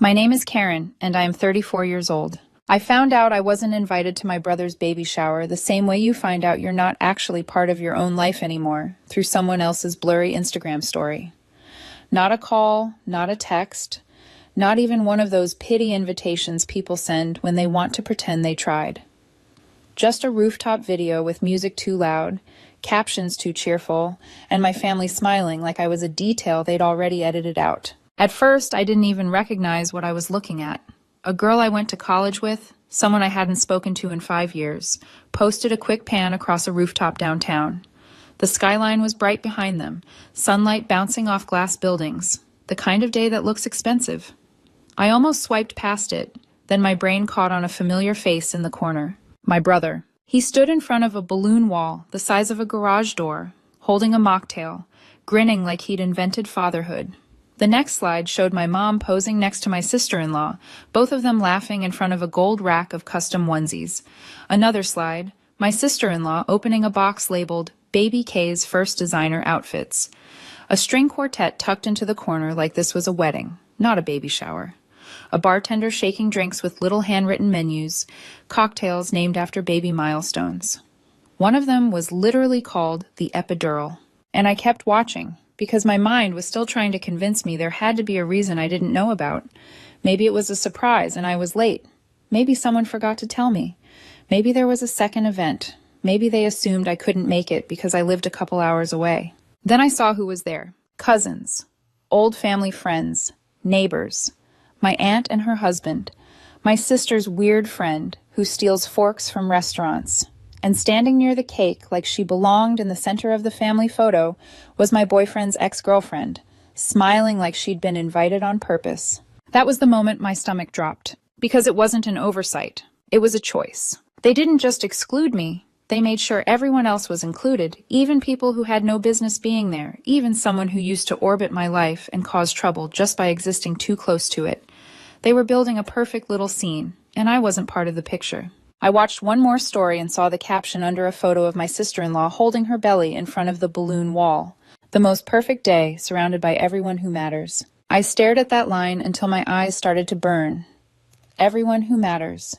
My name is Karen, and I am 34 years old. I found out I wasn't invited to my brother's baby shower the same way you find out you're not actually part of your own life anymore, through someone else's blurry Instagram story. Not a call, not a text, not even one of those pity invitations people send when they want to pretend they tried. Just a rooftop video with music too loud, captions too cheerful, and my family smiling like I was a detail they'd already edited out. At first, I didn't even recognize what I was looking at. A girl I went to college with, someone I hadn't spoken to in 5 years, posted a quick pan across a rooftop downtown. The skyline was bright behind them, sunlight bouncing off glass buildings, the kind of day that looks expensive. I almost swiped past it, then my brain caught on a familiar face in the corner. My brother. He stood in front of a balloon wall the size of a garage door, holding a mocktail, grinning like he'd invented fatherhood. The next slide showed my mom posing next to my sister-in-law, both of them laughing in front of a gold rack of custom onesies. Another slide, my sister-in-law opening a box labeled Baby K's First Designer Outfits. A string quartet tucked into the corner like this was a wedding, not a baby shower. A bartender shaking drinks with little handwritten menus, cocktails named after baby milestones. One of them was literally called the epidural, and I kept watching, because my mind was still trying to convince me there had to be a reason I didn't know about. Maybe it was a surprise and I was late. Maybe someone forgot to tell me. Maybe there was a second event. Maybe they assumed I couldn't make it because I lived a couple hours away. Then I saw who was there. Cousins, old family friends, neighbors, my aunt and her husband, my sister's weird friend who steals forks from restaurants. And standing near the cake like she belonged in the center of the family photo was my boyfriend's ex-girlfriend, smiling like she'd been invited on purpose. That was the moment my stomach dropped, because it wasn't an oversight. It was a choice. They didn't just exclude me, they made sure everyone else was included, even people who had no business being there, even someone who used to orbit my life and cause trouble just by existing too close to it. They were building a perfect little scene, and I wasn't part of the picture. I watched one more story and saw the caption under a photo of my sister-in-law holding her belly in front of the balloon wall. The most perfect day, surrounded by everyone who matters. I stared at that line until my eyes started to burn. Everyone who matters.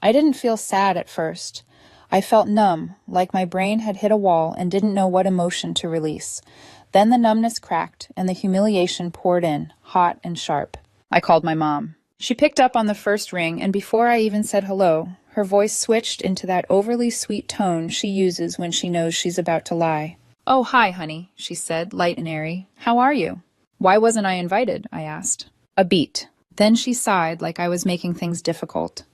I didn't feel sad at first. I felt numb, like my brain had hit a wall and didn't know what emotion to release. Then the numbness cracked and the humiliation poured in, hot and sharp. I called my mom. She picked up on the first ring, and before I even said hello, her voice switched into that overly sweet tone she uses when she knows she's about to lie. "Oh, hi, honey," she said, light and airy. "How are you?" "Why wasn't I invited?" I asked. A beat. Then she sighed like I was making things difficult.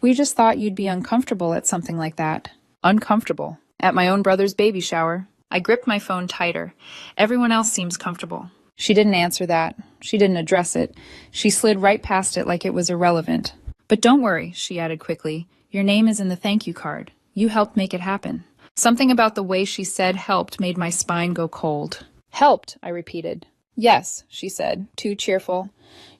"We just thought you'd be uncomfortable at something like that." Uncomfortable? At my own brother's baby shower? I gripped my phone tighter. Everyone else seems comfortable. She didn't answer that. She didn't address it. She slid right past it like it was irrelevant. "But don't worry," she added quickly. "Your name is in the thank you card. You helped make it happen." Something about the way she said helped made my spine go cold. "Helped," I repeated. "Yes," she said, too cheerful.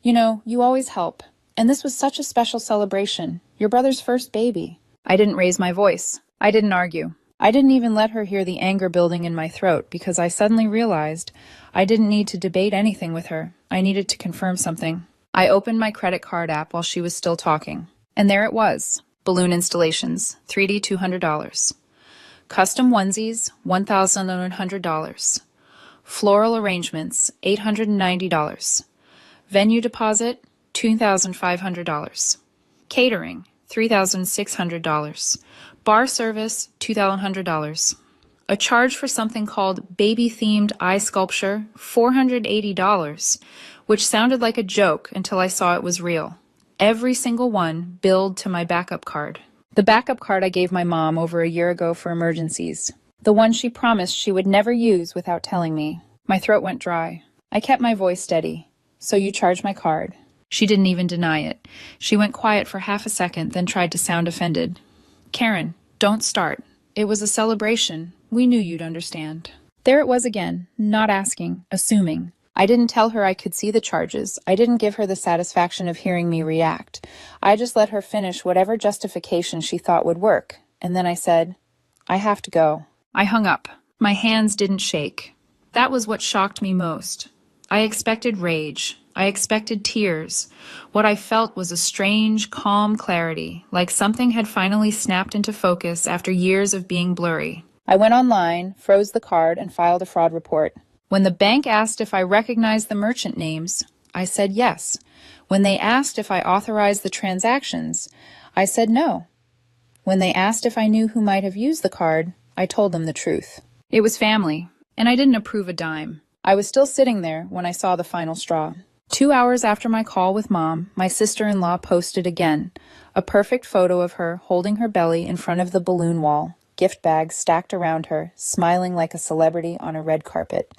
"You know, you always help. And this was such a special celebration. Your brother's first baby." I didn't raise my voice. I didn't argue. I didn't even let her hear the anger building in my throat because I suddenly realized I didn't need to debate anything with her. I needed to confirm something. I opened my credit card app while she was still talking. And there it was. Balloon installations, 3D $200. Custom onesies, $1,100. Floral arrangements, $890. Venue deposit, $2,500. Catering, $3,600. Bar service, $2,100. A charge for something called baby-themed eye sculpture, $480, which sounded like a joke until I saw it was real. Every single one billed to my backup card. The backup card I gave my mom over a year ago for emergencies. The one she promised she would never use without telling me. My throat went dry. I kept my voice steady. "So you charged my card." She didn't even deny it. She went quiet for half a second, then tried to sound offended. "Karen, don't start. It was a celebration. We knew you'd understand." There it was again, not asking, assuming. I didn't tell her I could see the charges. I didn't give her the satisfaction of hearing me react. I just let her finish whatever justification she thought would work. And then I said, "I have to go." I hung up. My hands didn't shake. That was what shocked me most. I expected rage, I expected tears. What I felt was a strange, calm clarity, like something had finally snapped into focus after years of being blurry. I went online, froze the card, and filed a fraud report. When the bank asked if I recognized the merchant names, I said yes. When they asked if I authorized the transactions, I said no. When they asked if I knew who might have used the card, I told them the truth. It was family, and I didn't approve a dime. I was still sitting there when I saw the final straw. 2 hours after my call with Mom, my sister-in-law posted again, a perfect photo of her holding her belly in front of the balloon wall, gift bags stacked around her, smiling like a celebrity on a red carpet.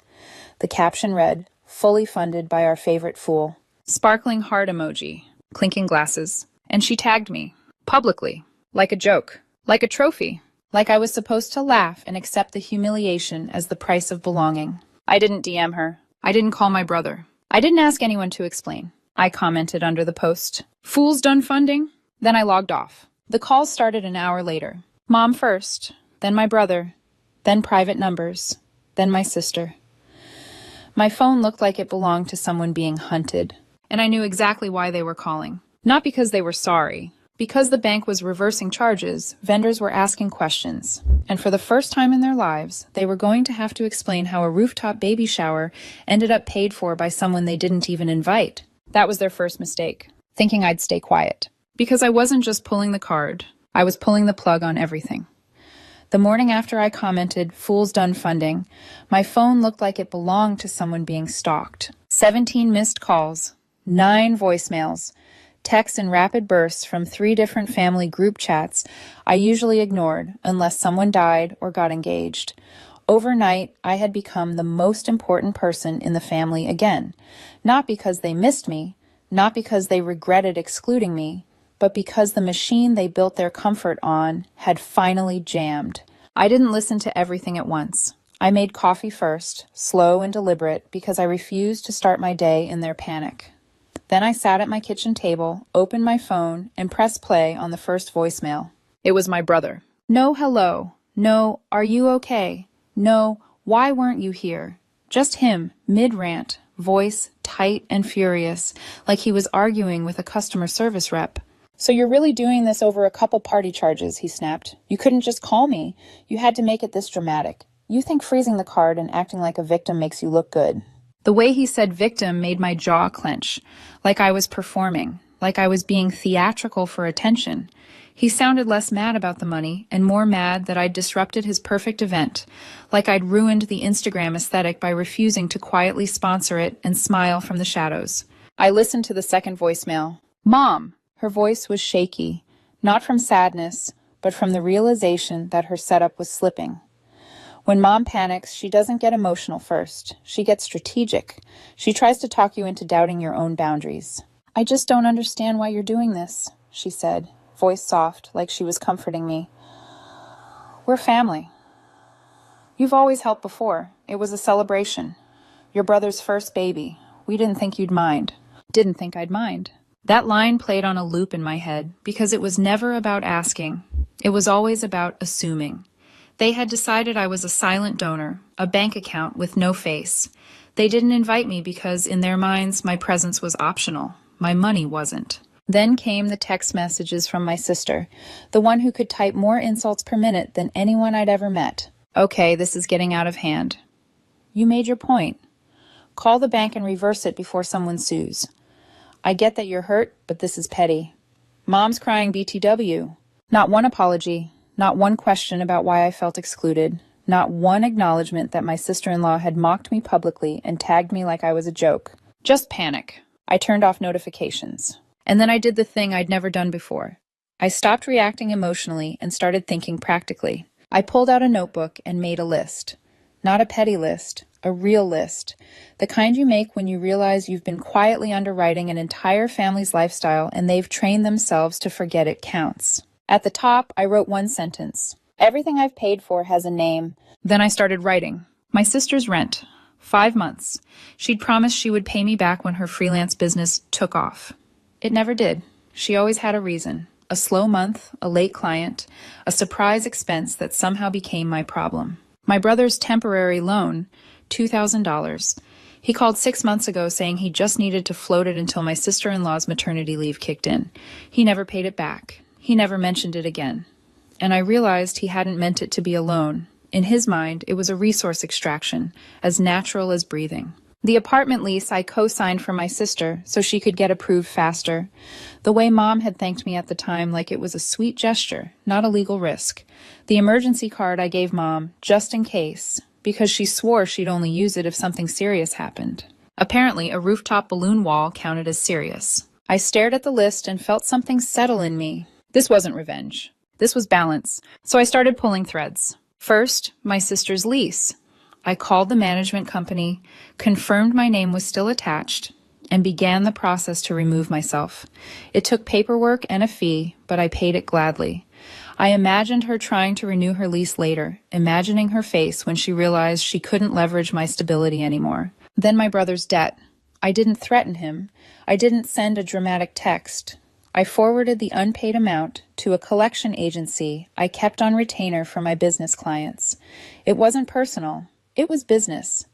The caption read, "Fully funded by our favorite fool." Sparkling heart emoji, clinking glasses. And she tagged me, publicly, like a joke, like a trophy, like I was supposed to laugh and accept the humiliation as the price of belonging. I didn't DM her. I didn't call my brother. I didn't ask anyone to explain. I commented under the post, "Fool's done funding?" Then I logged off. The calls started an hour later. Mom first, then my brother, then private numbers, then my sister. My phone looked like it belonged to someone being hunted, and I knew exactly why they were calling. Not because they were sorry. Because the bank was reversing charges, vendors were asking questions, and for the first time in their lives, they were going to have to explain how a rooftop baby shower ended up paid for by someone they didn't even invite. That was their first mistake, thinking I'd stay quiet. Because I wasn't just pulling the card, I was pulling the plug on everything. The morning after I commented, "Fool's done funding," my phone looked like it belonged to someone being stalked. 17 missed calls, 9 voicemails, texts in rapid bursts from 3 different family group chats I usually ignored unless someone died or got engaged. Overnight, I had become the most important person in the family again, not because they missed me, not because they regretted excluding me, but because the machine they built their comfort on had finally jammed. I didn't listen to everything at once. I made coffee first, slow and deliberate, because I refused to start my day in their panic. Then I sat at my kitchen table, opened my phone, and pressed play on the first voicemail. It was my brother. No hello. No, are you okay? No, why weren't you here? Just him, mid-rant, voice tight and furious, like he was arguing with a customer service rep. "So you're really doing this over a couple party charges," he snapped. "You couldn't just call me. You had to make it this dramatic. You think freezing the card and acting like a victim makes you look good." The way he said victim made my jaw clench, like I was performing, like I was being theatrical for attention. He sounded less mad about the money and more mad that I'd disrupted his perfect event, like I'd ruined the Instagram aesthetic by refusing to quietly sponsor it and smile from the shadows. I listened to the second voicemail. "Mom!" Her voice was shaky, not from sadness, but from the realization that her setup was slipping. When Mom panics, she doesn't get emotional first. She gets strategic. She tries to talk you into doubting your own boundaries. "I just don't understand why you're doing this," she said, voice soft, like she was comforting me. "We're family. You've always helped before. It was a celebration. Your brother's first baby. We didn't think you'd mind." Didn't think I'd mind. That line played on a loop in my head because it was never about asking. It was always about assuming. They had decided I was a silent donor, a bank account with no face. They didn't invite me because, in their minds, my presence was optional. My money wasn't. Then came the text messages from my sister, the one who could type more insults per minute than anyone I'd ever met. "Okay, this is getting out of hand. You made your point. Call the bank and reverse it before someone sues. I get that you're hurt, but this is petty. Mom's crying BTW. Not one apology. Not one question about why I felt excluded. Not one acknowledgement that my sister-in-law had mocked me publicly and tagged me like I was a joke. Just panic. I turned off notifications. And then I did the thing I'd never done before. I stopped reacting emotionally and started thinking practically. I pulled out a notebook and made a list. Not a petty list, a real list. The kind you make when you realize you've been quietly underwriting an entire family's lifestyle and they've trained themselves to forget it counts. At the top, I wrote one sentence. Everything I've paid for has a name. Then I started writing. My sister's rent. 5 months. She'd promised she would pay me back when her freelance business took off. It never did. She always had a reason. A slow month, a late client, a surprise expense that somehow became my problem. My brother's temporary loan, $2,000. He called 6 months ago saying he just needed to float it until my sister-in-law's maternity leave kicked in. He never paid it back. He never mentioned it again. And I realized he hadn't meant it to be a loan. In his mind, it was a resource extraction, as natural as breathing. The apartment lease I co-signed for my sister so she could get approved faster. The way Mom had thanked me at the time, like it was a sweet gesture, not a legal risk. The emergency card I gave Mom, just in case, because she swore she'd only use it if something serious happened. Apparently, a rooftop balloon wall counted as serious. I stared at the list and felt something settle in me. This wasn't revenge. This was balance. So I started pulling threads. First, my sister's lease. I called the management company, confirmed my name was still attached, and began the process to remove myself. It took paperwork and a fee, but I paid it gladly. I imagined her trying to renew her lease later, imagining her face when she realized she couldn't leverage my stability anymore. Then my brother's debt. I didn't threaten him. I didn't send a dramatic text. I forwarded the unpaid amount to a collection agency I kept on retainer for my business clients. It wasn't personal. It was business.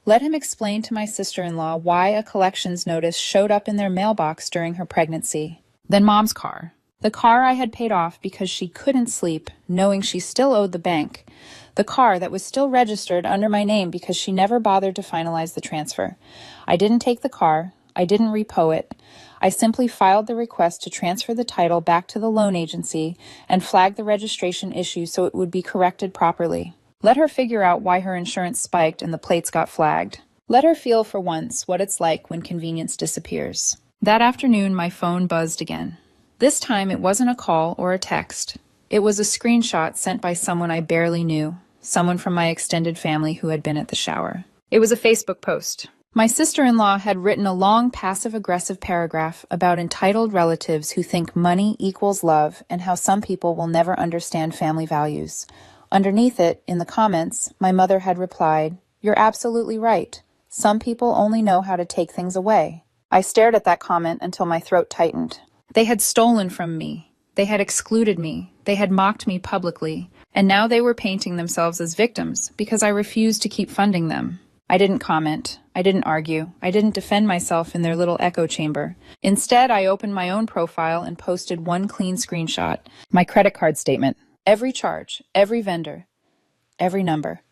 Let him explain to my sister-in-law why a collections notice showed up in their mailbox during her pregnancy. Then Mom's car. The car I had paid off because she couldn't sleep, knowing she still owed the bank. The car that was still registered under my name because she never bothered to finalize the transfer. I didn't take the car. I didn't repo it. I simply filed the request to transfer the title back to the loan agency and flagged the registration issue so it would be corrected properly. Let her figure out why her insurance spiked and the plates got flagged. Let her feel for once what it's like when convenience disappears. That afternoon, my phone buzzed again. This time, it wasn't a call or a text. It was a screenshot sent by someone I barely knew, someone from my extended family who had been at the shower. It was a Facebook post. My sister-in-law had written a long passive-aggressive paragraph about entitled relatives who think money equals love and how some people will never understand family values. Underneath it, in the comments, my mother had replied, "You're absolutely right. Some people only know how to take things away." I stared at that comment until my throat tightened. They had stolen from me. They had excluded me. They had mocked me publicly. And now they were painting themselves as victims because I refused to keep funding them. I didn't comment. I didn't argue. I didn't defend myself in their little echo chamber. Instead, I opened my own profile and posted one clean screenshot. My credit card statement. Every charge, every vendor, every number.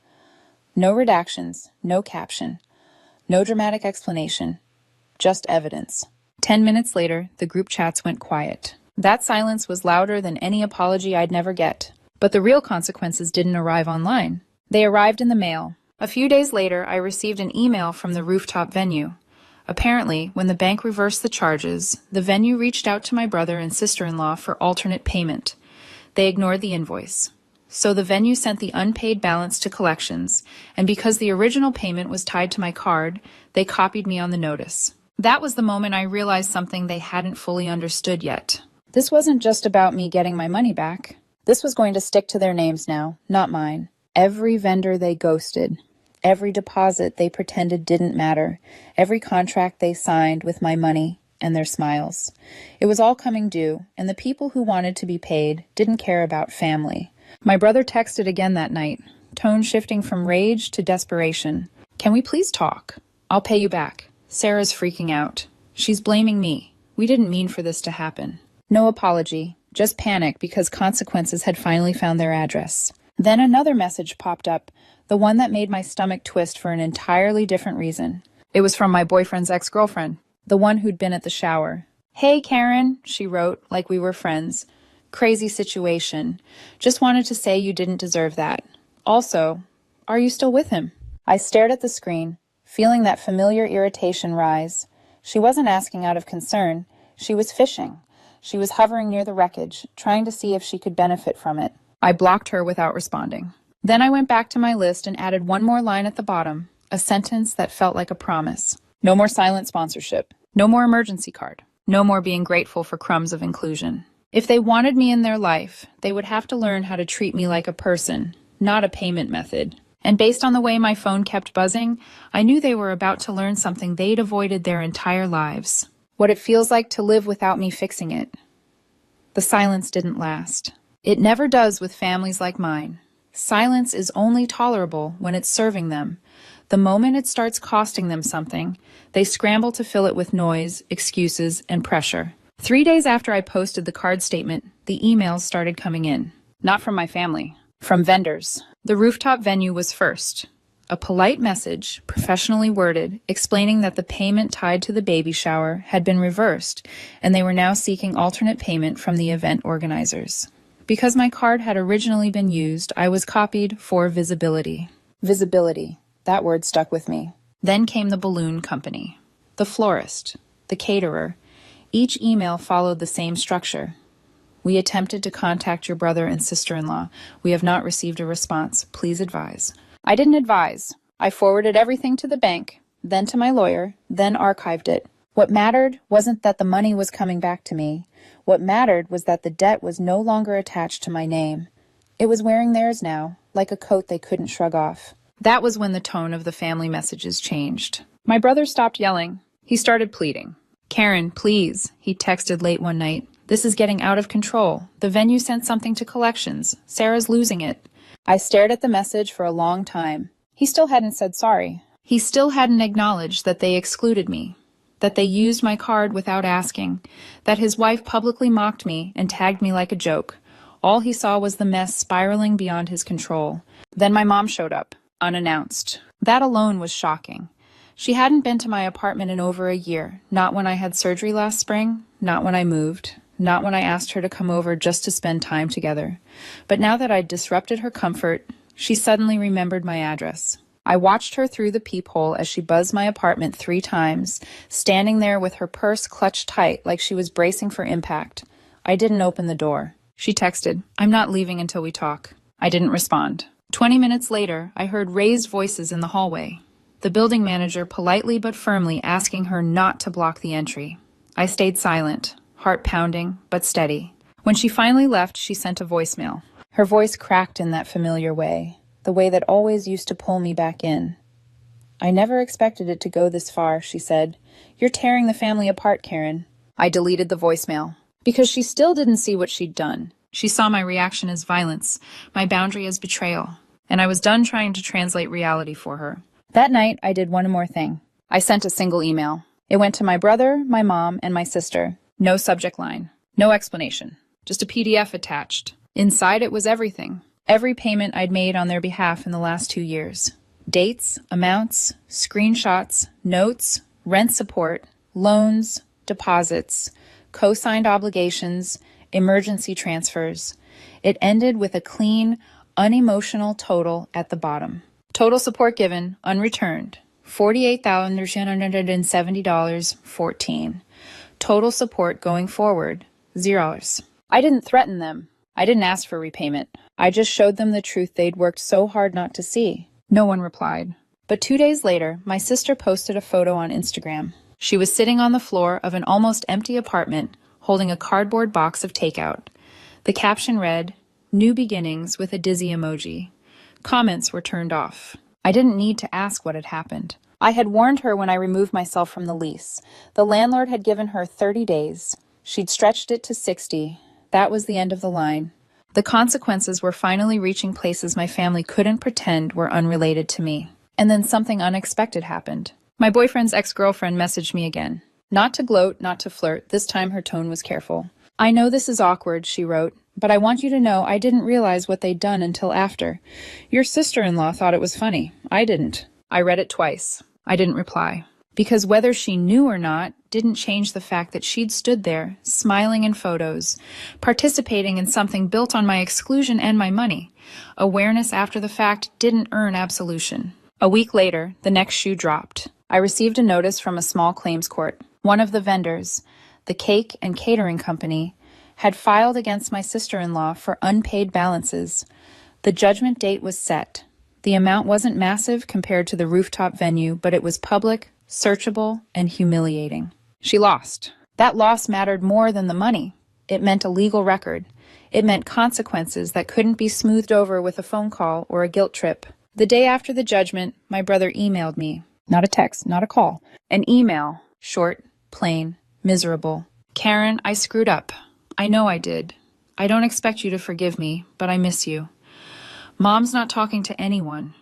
No redactions, no caption, no dramatic explanation, just evidence. 10 minutes later, the group chats went quiet. That silence was louder than any apology I'd never get. But the real consequences didn't arrive online. They arrived in the mail. A few days later, I received an email from the Rooftop venue. Apparently, when the bank reversed the charges, the venue reached out to my brother and sister-in-law for alternate payment. They ignored the invoice. So the venue sent the unpaid balance to collections, and because the original payment was tied to my card, they copied me on the notice. That was the moment I realized something they hadn't fully understood yet. This wasn't just about me getting my money back. This was going to stick to their names now, not mine. Every vendor they ghosted. Every deposit they pretended didn't matter. Every contract they signed with my money and their smiles. It was all coming due, and the people who wanted to be paid didn't care about family. My brother texted again that night, tone shifting from rage to desperation. "Can we please talk? I'll pay you back. Sarah's freaking out. She's blaming me. We didn't mean for this to happen." No apology, just panic because consequences had finally found their address. Then another message popped up, the one that made my stomach twist for an entirely different reason. It was from my boyfriend's ex-girlfriend, the one who'd been at the shower. "Hey, Karen," she wrote, like we were friends. "Crazy situation. Just wanted to say you didn't deserve that. Also, are you still with him?" I stared at the screen, feeling that familiar irritation rise. She wasn't asking out of concern. She was fishing. She was hovering near the wreckage, trying to see if she could benefit from it. I blocked her without responding. Then I went back to my list and added one more line at the bottom, a sentence that felt like a promise. No more silent sponsorship. No more emergency card. No more being grateful for crumbs of inclusion. If they wanted me in their life, they would have to learn how to treat me like a person, not a payment method. And based on the way my phone kept buzzing, I knew they were about to learn something they'd avoided their entire lives. What it feels like to live without me fixing it. The silence didn't last. It never does with families like mine. Silence is only tolerable when it's serving them. The moment it starts costing them something, they scramble to fill it with noise, excuses, and pressure. 3 days after I posted the card statement, the emails started coming in. Not from my family, from vendors. The Rooftop venue was first. A polite message, professionally worded, explaining that the payment tied to the baby shower had been reversed, and they were now seeking alternate payment from the event organizers. Because my card had originally been used, I was copied for visibility. Visibility. That word stuck with me. Then came the balloon company, the florist, the caterer. Each email followed the same structure. We attempted to contact your brother and sister-in-law. We have not received a response. Please advise. I didn't advise. I forwarded everything to the bank, then to my lawyer, then archived it. What mattered wasn't that the money was coming back to me. What mattered was that the debt was no longer attached to my name. It was wearing theirs now, like a coat they couldn't shrug off. That was when the tone of the family messages changed. My brother stopped yelling. He started pleading. "Karen, please," he texted late one night. "This is getting out of control. The venue sent something to collections. Sarah's losing it." I stared at the message for a long time. He still hadn't said sorry. He still hadn't acknowledged that they excluded me, that they used my card without asking, that his wife publicly mocked me and tagged me like a joke. All he saw was the mess spiraling beyond his control. Then my mom showed up, unannounced. That alone was shocking. She hadn't been to my apartment in over a year, not when I had surgery last spring, not when I moved, not when I asked her to come over just to spend time together. But now that I'd disrupted her comfort, she suddenly remembered my address. I watched her through the peephole as she buzzed my apartment 3 times, standing there with her purse clutched tight like she was bracing for impact. I didn't open the door. She texted, "I'm not leaving until we talk." I didn't respond. 20 minutes later, I heard raised voices in the hallway. The building manager politely but firmly asking her not to block the entry. I stayed silent, heart pounding, but steady. When she finally left, she sent a voicemail. Her voice cracked in that familiar way, the way that always used to pull me back in. "I never expected it to go this far," she said. "You're tearing the family apart, Karen." I deleted the voicemail, because she still didn't see what she'd done. She saw my reaction as violence, my boundary as betrayal, and I was done trying to translate reality for her. That night, I did one more thing. I sent a single email. It went to my brother, my mom, and my sister. No subject line. No explanation. Just a PDF attached. Inside it was everything. Every payment I'd made on their behalf in the last 2 years. Dates, amounts, screenshots, notes, rent support, loans, deposits, co-signed obligations, emergency transfers. It ended with a clean, unemotional total at the bottom. Total support given, unreturned, $48,970.14. Total support going forward, $0. I didn't threaten them. I didn't ask for repayment. I just showed them the truth they'd worked so hard not to see. No one replied. But 2 days later, my sister posted a photo on Instagram. She was sitting on the floor of an almost empty apartment, holding a cardboard box of takeout. The caption read, "New beginnings," with a dizzy emoji. Comments were turned off. I didn't need to ask what had happened. I had warned her when I removed myself from the lease. The landlord had given her 30 days. She'd stretched it to 60. That was the end of the line. The consequences were finally reaching places my family couldn't pretend were unrelated to me. And then something unexpected happened. My boyfriend's ex-girlfriend messaged me again. Not to gloat, not to flirt. This time her tone was careful. "I know this is awkward," she wrote, "but I want you to know I didn't realize what they'd done until after. Your sister-in-law thought it was funny. I didn't." I read it twice. I didn't reply. Because whether she knew or not didn't change the fact that she'd stood there, smiling in photos, participating in something built on my exclusion and my money. Awareness after the fact didn't earn absolution. A week later, the next shoe dropped. I received a notice from a small claims court. One of the vendors, the cake and catering company, had filed against my sister-in-law for unpaid balances. The judgment date was set. The amount wasn't massive compared to the Rooftop venue, but it was public, searchable, and humiliating. She lost. That loss mattered more than the money. It meant a legal record. It meant consequences that couldn't be smoothed over with a phone call or a guilt trip. The day after the judgment, my brother emailed me. Not a text, not a call. An email. Short, plain, miserable. "Karen, I screwed up. I know I did. I don't expect you to forgive me, but I miss you. Mom's not talking to anyone.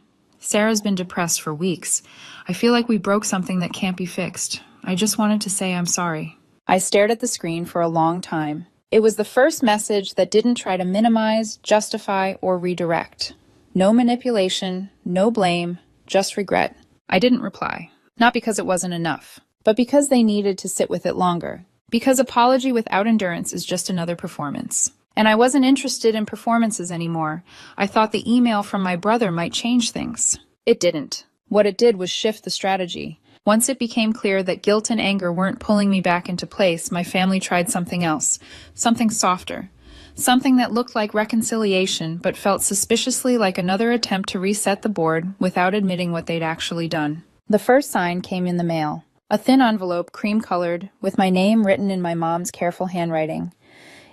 Sarah's been depressed for weeks. I feel like we broke something that can't be fixed. I just wanted to say I'm sorry." I stared at the screen for a long time. It was the first message that didn't try to minimize, justify, or redirect. No manipulation, no blame, just regret. I didn't reply. Not because it wasn't enough, but because they needed to sit with it longer. Because apology without endurance is just another performance. And I wasn't interested in performances anymore. I thought the email from my brother might change things. It didn't. What it did was shift the strategy. Once it became clear that guilt and anger weren't pulling me back into place, my family tried something else, something softer, something that looked like reconciliation but felt suspiciously like another attempt to reset the board without admitting what they'd actually done. The first sign came in the mail, a thin envelope, cream-colored, with my name written in my mom's careful handwriting.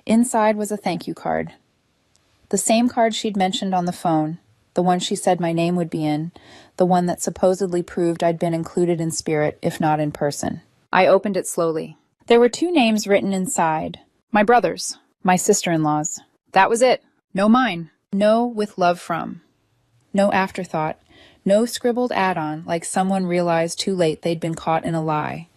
Inside was a thank you card. The same card she'd mentioned on the phone, the one she said my name would be in, the one that supposedly proved I'd been included in spirit, if not in person. I opened it slowly. There were 2 names written inside. My brother's, my sister-in-law's. That was it. No mine. No with love from. No afterthought. No scribbled add-on like someone realized too late they'd been caught in a lie.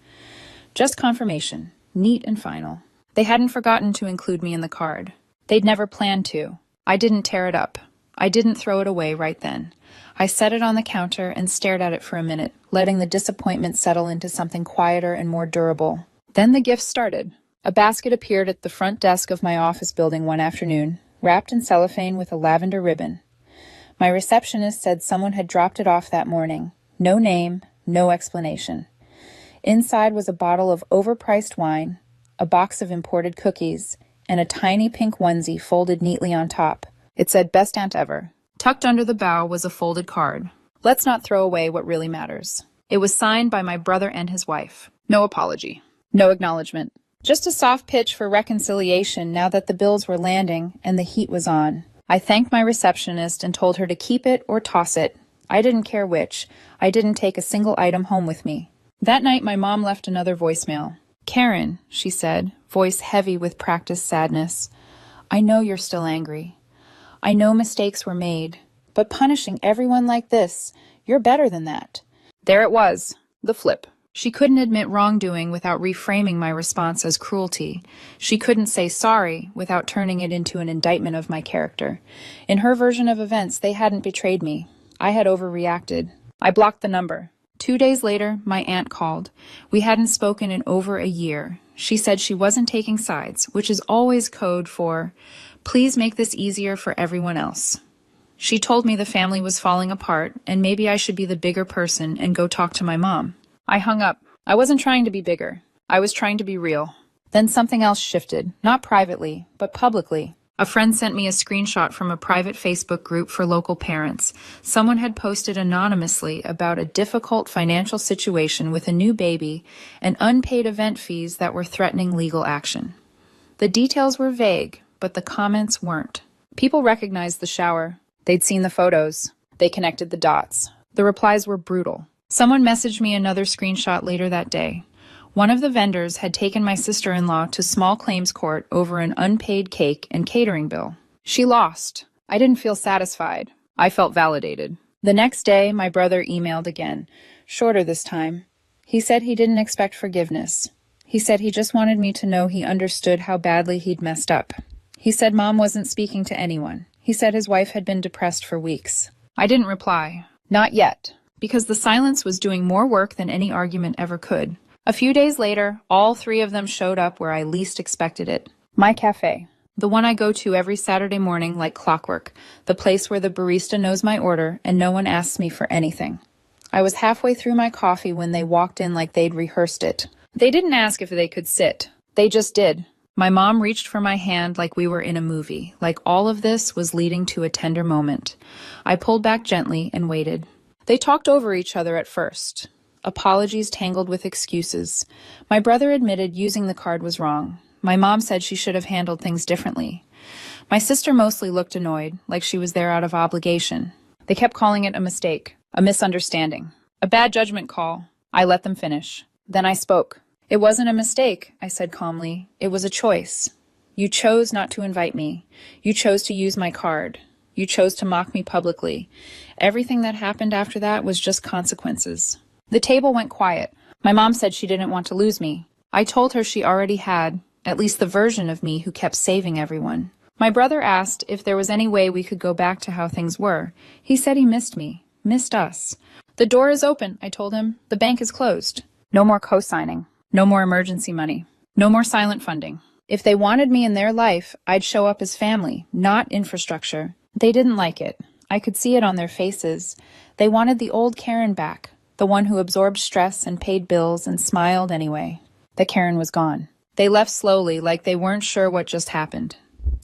Just confirmation. Neat and final. They hadn't forgotten to include me in the card. They'd never planned to. I didn't tear it up. I didn't throw it away right then. I set it on the counter and stared at it for a minute, letting the disappointment settle into something quieter and more durable. Then the gifts started. A basket appeared at the front desk of my office building one afternoon, wrapped in cellophane with a lavender ribbon. My receptionist said someone had dropped it off that morning. No name, no explanation. Inside was a bottle of overpriced wine, a box of imported cookies, and a tiny pink onesie folded neatly on top. It said, "Best aunt ever." Tucked under the bow was a folded card. Let's not throw away what really matters. It was signed by my brother and his wife. No apology. No acknowledgement. Just a soft pitch for reconciliation now that the bills were landing and the heat was on. I thanked my receptionist and told her to keep it or toss it. I didn't care which. I didn't take a single item home with me. That night, my mom left another voicemail. "Karen," she said, voice heavy with practiced sadness, "I know you're still angry. I know mistakes were made, but punishing everyone like this, you're better than that." There it was, the flip. She couldn't admit wrongdoing without reframing my response as cruelty. She couldn't say sorry without turning it into an indictment of my character. In her version of events, they hadn't betrayed me. I had overreacted. I blocked the number. 2 days later, my aunt called. We hadn't spoken in over a year. She said she wasn't taking sides, which is always code for, "Please make this easier for everyone else." She told me the family was falling apart and maybe I should be the bigger person and go talk to my mom. I hung up. I wasn't trying to be bigger. I was trying to be real. Then something else shifted, not privately, but publicly. A friend sent me a screenshot from a private Facebook group for local parents. Someone had posted anonymously about a difficult financial situation with a new baby and unpaid event fees that were threatening legal action. The details were vague, but the comments weren't. People recognized the shower. They'd seen the photos. They connected the dots. The replies were brutal. Someone messaged me another screenshot later that day. One of the vendors had taken my sister-in-law to small claims court over an unpaid cake and catering bill. She lost. I didn't feel satisfied. I felt validated. The next day, my brother emailed again, shorter this time. He said he didn't expect forgiveness. He said he just wanted me to know he understood how badly he'd messed up. He said Mom wasn't speaking to anyone. He said his wife had been depressed for weeks. I didn't reply. Not yet. Because the silence was doing more work than any argument ever could. A few days later, all 3 of them showed up where I least expected it. My cafe. The one I go to every Saturday morning like clockwork. The place where the barista knows my order and no one asks me for anything. I was halfway through my coffee when they walked in like they'd rehearsed it. They didn't ask if they could sit. They just did. My mom reached for my hand like we were in a movie, like all of this was leading to a tender moment. I pulled back gently and waited. They talked over each other at first. Apologies tangled with excuses. My brother admitted using the card was wrong. My mom said she should have handled things differently. My sister mostly looked annoyed, like she was there out of obligation. They kept calling it a mistake, a misunderstanding, a bad judgment call. I let them finish. Then I spoke. "It wasn't a mistake," I said calmly. "It was a choice. You chose not to invite me. You chose to use my card. You chose to mock me publicly. Everything that happened after that was just consequences. The table went quiet. My mom said she didn't want to lose me. I told her she already had, at least the version of me who kept saving everyone. My brother asked if there was any way we could go back to how things were. He said he missed me, missed us. The door is open, I told him. The bank is closed. No more co-signing. No more emergency money. No more silent funding. If they wanted me in their life, I'd show up as family, not infrastructure. They didn't like it. I could see it on their faces. They wanted the old Karen back, the one who absorbed stress and paid bills and smiled anyway. The Karen was gone. They left slowly, like they weren't sure what just happened.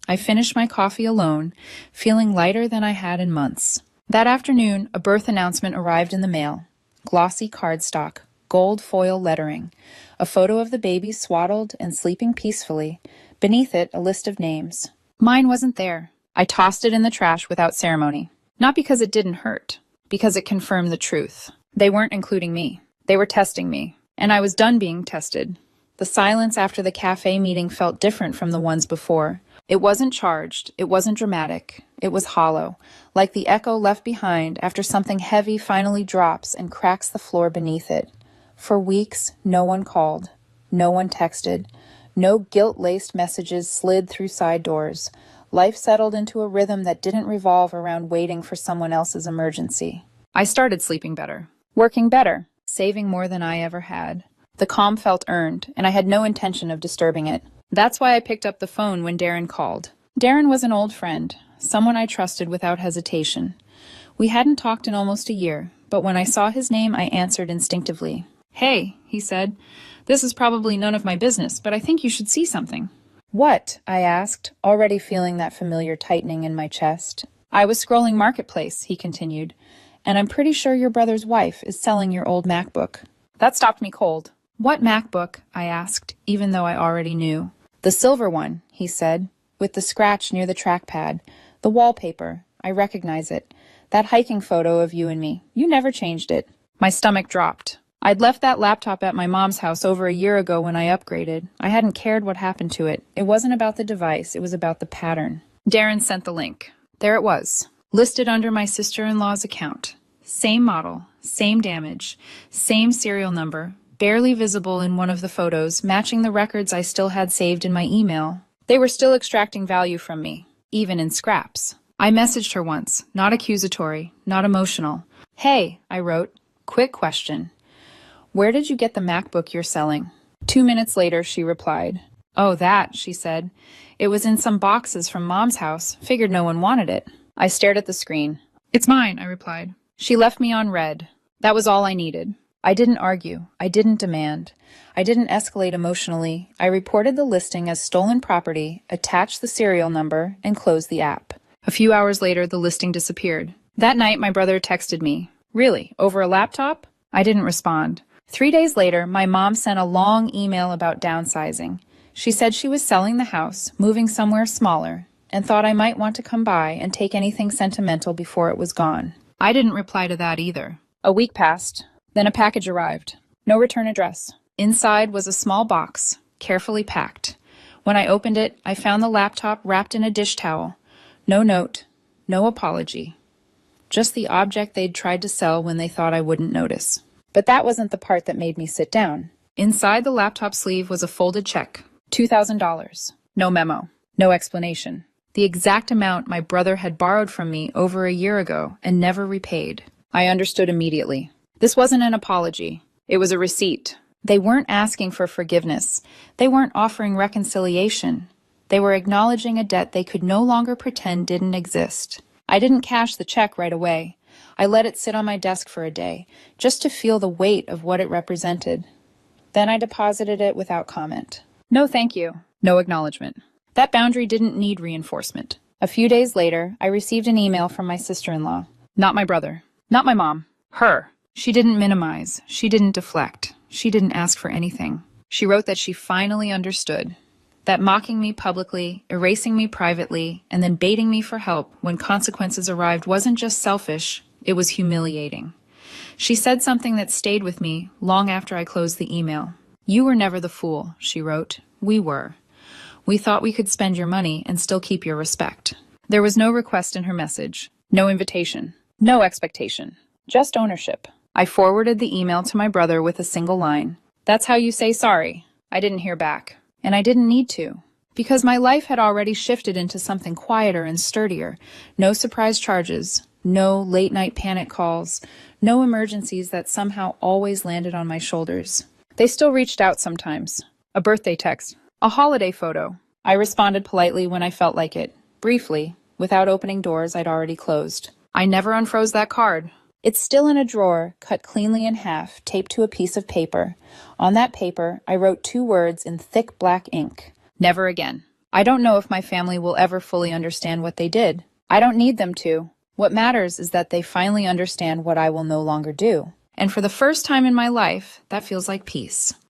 I finished my coffee alone, feeling lighter than I had in months. That afternoon, a birth announcement arrived in the mail. Glossy cardstock, gold foil lettering, a photo of the baby swaddled and sleeping peacefully. Beneath it, a list of names. Mine wasn't there. I tossed it in the trash without ceremony. Not because it didn't hurt, because it confirmed the truth. They weren't including me. They were testing me. And I was done being tested. The silence after the cafe meeting felt different from the ones before. It wasn't charged. It wasn't dramatic. It was hollow, like the echo left behind after something heavy finally drops and cracks the floor beneath it. For weeks, no one called. No one texted. No guilt-laced messages slid through side doors. Life settled into a rhythm that didn't revolve around waiting for someone else's emergency. I started sleeping better, working better, saving more than I ever had. The calm felt earned, and I had no intention of disturbing it. That's why I picked up the phone when Darren called. Darren was an old friend, someone I trusted without hesitation. We hadn't talked in almost a year, but when I saw his name, I answered instinctively. "Hey," he said. "This is probably none of my business, but I think you should see something." "What?" I asked, already feeling that familiar tightening in my chest. "I was scrolling Marketplace," he continued, "and I'm pretty sure your brother's wife is selling your old MacBook." That stopped me cold. "What MacBook?" I asked, even though I already knew. "The silver one," he said, "with the scratch near the trackpad. The wallpaper. I recognize it. That hiking photo of you and me. You never changed it." My stomach dropped. I'd left that laptop at my mom's house over a year ago when I upgraded. I hadn't cared what happened to it. It wasn't about the device, it was about the pattern. Darren sent the link. There it was, listed under my sister-in-law's account. Same model, same damage, same serial number, barely visible in one of the photos, matching the records I still had saved in my email. They were still extracting value from me, even in scraps. I messaged her once, not accusatory, not emotional. "Hey," I wrote, "quick question. Where did you get the MacBook you're selling?" 2 minutes later, she replied. "Oh, that," she said. "It was in some boxes from Mom's house. Figured no one wanted it." I stared at the screen. "It's mine," I replied. She left me on red. That was all I needed. I didn't argue. I didn't demand. I didn't escalate emotionally. I reported the listing as stolen property, attached the serial number, and closed the app. A few hours later, the listing disappeared. That night, my brother texted me. "Really? Over a laptop?" I didn't respond. 3 days later, my mom sent a long email about downsizing. She said she was selling the house, moving somewhere smaller, and thought I might want to come by and take anything sentimental before it was gone. I didn't reply to that either. A week passed. Then a package arrived. No return address. Inside was a small box, carefully packed. When I opened it, I found the laptop wrapped in a dish towel. No note, no apology. Just the object they'd tried to sell when they thought I wouldn't notice. But that wasn't the part that made me sit down. Inside the laptop sleeve was a folded check. $2,000. No memo. No explanation. The exact amount my brother had borrowed from me over a year ago and never repaid. I understood immediately. This wasn't an apology. It was a receipt. They weren't asking for forgiveness. They weren't offering reconciliation. They were acknowledging a debt they could no longer pretend didn't exist. I didn't cash the check right away. I let it sit on my desk for a day, just to feel the weight of what it represented. Then I deposited it without comment. No thank you. No acknowledgement. That boundary didn't need reinforcement. A few days later, I received an email from my sister-in-law. Not my brother. Not my mom. Her. She didn't minimize. She didn't deflect. She didn't ask for anything. She wrote that she finally understood. That mocking me publicly, erasing me privately, and then baiting me for help when consequences arrived wasn't just selfish, it was humiliating. She said something that stayed with me long after I closed the email. "You were never the fool," she wrote. "We were. We thought we could spend your money and still keep your respect." There was no request in her message, no invitation, no expectation, just ownership. I forwarded the email to my brother with a single line. That's how you say sorry. I didn't hear back. And I didn't need to. Because my life had already shifted into something quieter and sturdier. No surprise charges, no late-night panic calls, no emergencies that somehow always landed on my shoulders. They still reached out sometimes. A birthday text, a holiday photo. I responded politely when I felt like it, briefly, without opening doors I'd already closed. I never unfroze that card. It's still in a drawer, cut cleanly in half, taped to a piece of paper. On that paper, I wrote 2 words in thick black ink. Never again. I don't know if my family will ever fully understand what they did. I don't need them to. What matters is that they finally understand what I will no longer do. And for the first time in my life, that feels like peace.